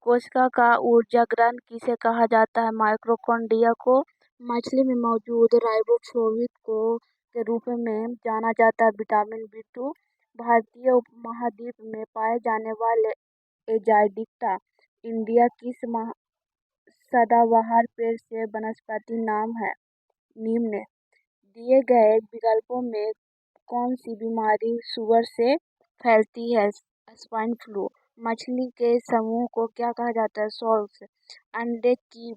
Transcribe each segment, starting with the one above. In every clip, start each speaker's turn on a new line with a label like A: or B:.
A: कोशिका का ऊर्जा ग्रहण किसे कहा जाता है? माइटोकॉन्ड्रिया को। मछली में मौजूद राइबोफ्लाविन को के रूप में जाना जाता है। विटामिन बी 2 भारतीय उपमहाद्वीप में पाए जाने वाले एजाडिक्टा इंडिका किस सदाबहार पेड़ से वनस्पति नाम है? निम्न दिए गए विकल्पों में कौन सी बीमारी सूअर से फैलती है? Swine flu. मछली के समूह को क्या कहा जाता है? शॉर्क्स। अंडे की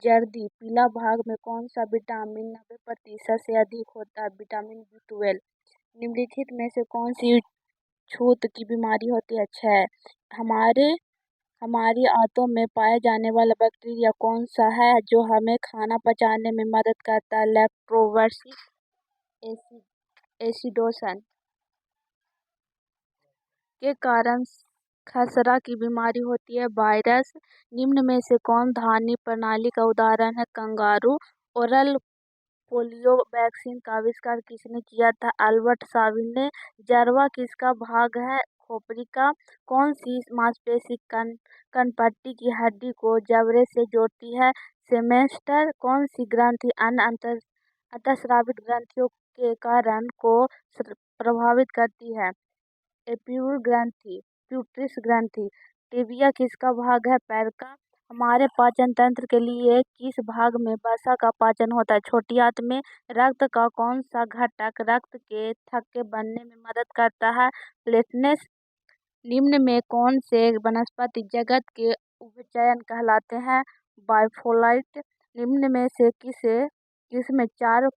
A: जर्दी पीला भाग में कौन सा विटामिन 90% से अधिक होता है? Vitamin B12। निम्नलिखित में से कौन सी छूत की बीमारी होती है? क्षय। हमारी आंतों में पाया जाने वाला बैक्टीरिया कौन सा है जो हमें खाना पचाने में मदद करता है? लैक्टोबैसिलस एसिडोसन के कारण खसरा की बीमारी होती है? वायरस। निम्न में से कौन धानी प्रणाली का उदाहरण है? कंगारू। ओरल पोलियो वैक्सीन का आविष्कार किसने किया था? अल्बर्ट साबिन ने। जर्वा किसका भाग है? खोपड़ी का। कौन सी मांसपेशी कनपट्टी की हड्डी को जबड़े से जोड़ती है? सेमेस्टर। कौन सी ग्रंथि अन्य अंतःस्रावी ग्रंथियों के कारण को प्रभावित करती है? एपिड्यूरल ग्रंथि। प्यूटरिस ग्रंथि। टिबिया किसका भाग है? पैर का। हमारे पाचन तंत्र के लिए किस भाग में वसा का पाचन होता है? छोटी आंत में। रक्त का कौन सा घटक रक्त के थक्के बनने में मदद करता है? प्लेटलेट्स। निम्न में कौन से वनस्पति जगत के उभयचर कहलाते हैं? बायोफाइट। निम्न में से किसमें चार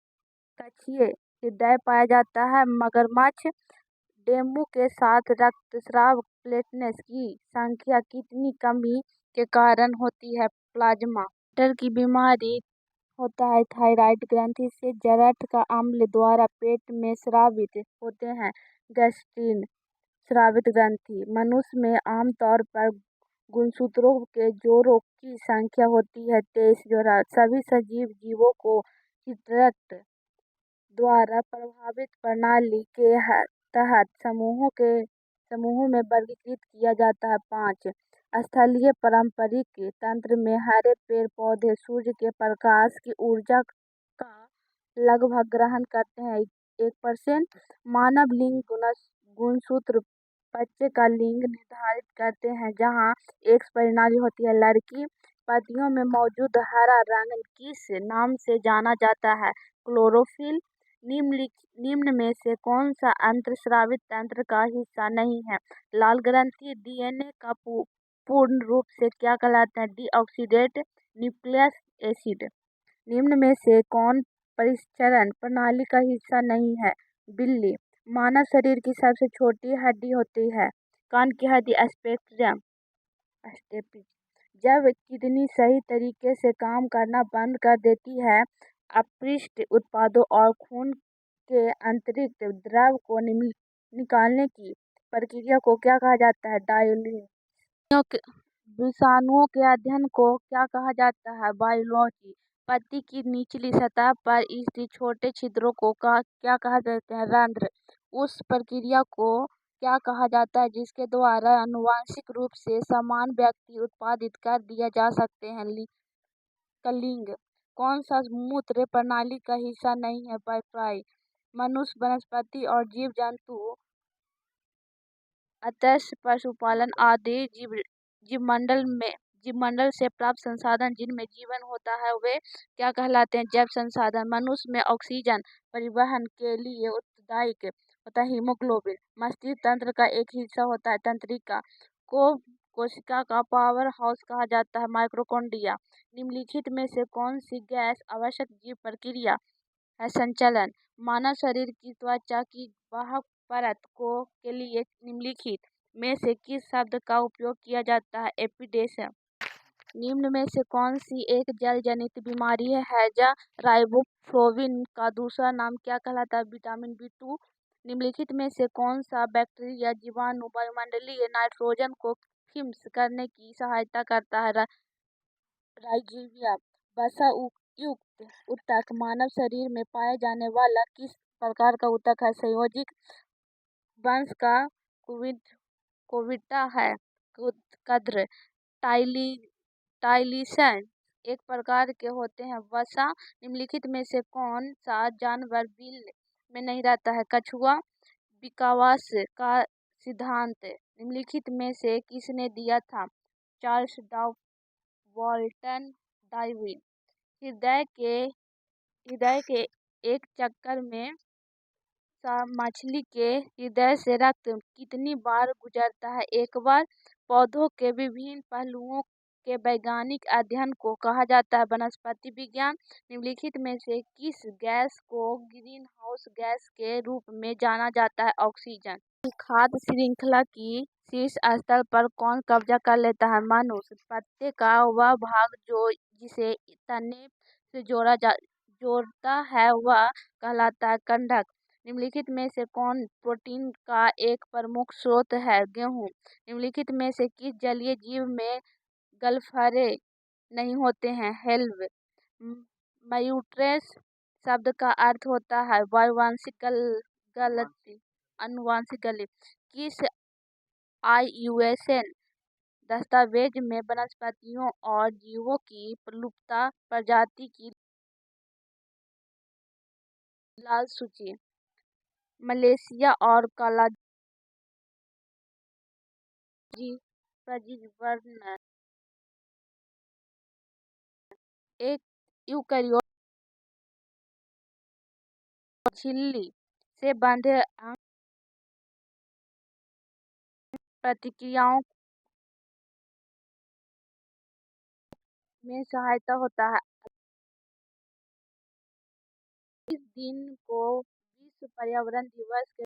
A: कक्षीय हृदय पाया जाता है? मगरमच्छ। डेंगू के साथ रक्तस्राव प्लेटलेट्स की संख्या कितनी कमी के कारण होती है? प्लाज्मा। मटर की बीमारी होता है थायराइड ग्रंथि से। जठर का अम्ल द्वारा पेट में स्रावित होते हैं गैस्ट्रिन स्रावित ग्रंथि। मनुष्य में आमतौर पर गुणसूत्रों के जोड़ों की संख्या होती है 23 जोड़ा। सभी सजीव जीवों को चित्रक द्वारा प्रभावित प्रणाली के तहत समूहों में वर्गीकृत किया जाता है। 5 स्थलीय पारंपरिक तंत्र में हरे पेड़ पौधे सूर्य के प्रकाश की ऊर्जा का लगभग ग्रहण करते हैं 1%। मानव लिंग गुणसूत्र बच्चे का लिंग निर्धारित करते हैं जहां एक्स प्रणाली होती है। लड़की पत्तियों में मौजूद हरा रंग किस नाम से जाना जाता है? क्लोरोफिल। निम्न में से कौन सा अंतःस्रावी तंत्र का हिस्सा नहीं है? लाल ग्रंथि। डीएनए का पूर्ण रूप से क्या कहलाता है? Deoxyribose nucleic acid. निम्न में से कौन परिसंचरण प्रणाली का हिस्सा नहीं है? बिल्ली। मानव शरीर की सबसे छोटी हड्डी होती है कान की हड्डी स्टेपिज। जब किडनी सही तरीके से काम करना बंद कर देती है अपशिष्ट उत्पादों और खून के अतिरिक्त द्रव को निकालने की प्रक्रिया को क्या कहा जाता है? डायलिसिस। विषाणुओं के अध्ययन को क्या कहा जाता है? बायोलॉजी। पत्ती की निचली सतह पर स्थित छोटे छिद्रों को क्या कहा जाता है? रंध्र। उस प्रक्रिया को क्या कहा जाता है जिसके द्वारा आनुवंशिक रूप से समान व्यक्ति उत्पादित कर दिया जा सकते हैं? कलिंग। कौन सा मूत्र प्रणाली का हिस्सा नहीं है? बायोफ्राई। मनुष्य वनस्पति और जीव जंतु मत्स्य पशुपालन आदि जीवमंडल से प्राप्त संसाधन जिनमें जीवन होता है वे क्या कहलाते हैं? जैव संसाधन। मनुष्य में ऑक्सीजन परिवहन के लिए उत्तरदायी होता है हीमोग्लोबिन। मस्तिष्क तंत्र का एक हिस्सा होता है तंत्रिका को कोशिका का पावर हाउस कहा जाता है माइटोकॉन्ड्रिया। निम्नलिखित में से कौन सी गैस आवश्यक जीव प्रक्रिया है? संचलन। मानव शरीर की त्वचा की बाह्य परत के लिए निम्नलिखित में से किस शब्द का उपयोग किया जाता है? एपिडेस। निम्न में से कौन सी एक जल जनित बीमारी है? हैजा। राइबोफ्लाविन का दूसरा नाम क्या कहलाता है? Vitamin B2। निम्नलिखित में से कौन सा बैक्टीरिया जीवाणु वायुमंडलीय नाइट्रोजन को फिक्स करने की सहायता करता है? राइजोबियम। वसा युक्त ऊतक मानव शरीर में पाए जाने वाला किस प्रकार का ऊतक है? संयोजित वंश का कोविटा है। कद्र। टाइली टाइलिसन एक प्रकार के होते हैं। वसा निम्नलिखित में से कौन सा जानवर बिल में नहीं रहता है? कछुआ। विकास का सिद्धांत निम्नलिखित में से किसने दिया था? Charles Walton Darwin. हृदय के एक चक्कर में मछली के हृदय से रक्त कितनी बार गुजरता है? एक बार। पौधों के विभिन्न पहलुओं के वैज्ञानिक अध्ययन को कहा जाता है वनस्पति विज्ञान। निम्नलिखित में से किस गैस को ग्रीन हाउस गैस के रूप में जाना जाता है? ऑक्सीजन। खाद्य श्रृंखला की शीर्ष स्तर पर कौन कब्जा कर लेता है? मनुष्य। पत्ते का वह भाग जिसे तने से जोड़ता है वह कहलाता है कंडक। निम्नलिखित में से कौन प्रोटीन का एक प्रमुख स्रोत है? गेहूं। निम्नलिखित में से किस जलीय जीव में गलफरे नहीं होते हैं? हेल्व। म्यूटेशन शब्द का अर्थ होता है आनुवांशिक गलती। किस IUCN दस्तावेज में वनस्पतियों और जीवों की लुप्त प्रजाति की लाल सूची? मलेशिया और प्रजीवर्ण एक यूकेरियोट झिल्ली से बंधे अंग प्रतिक्रियाओं में सहायता होता है। इस दिन को विश्व पर्यावरण दिवस के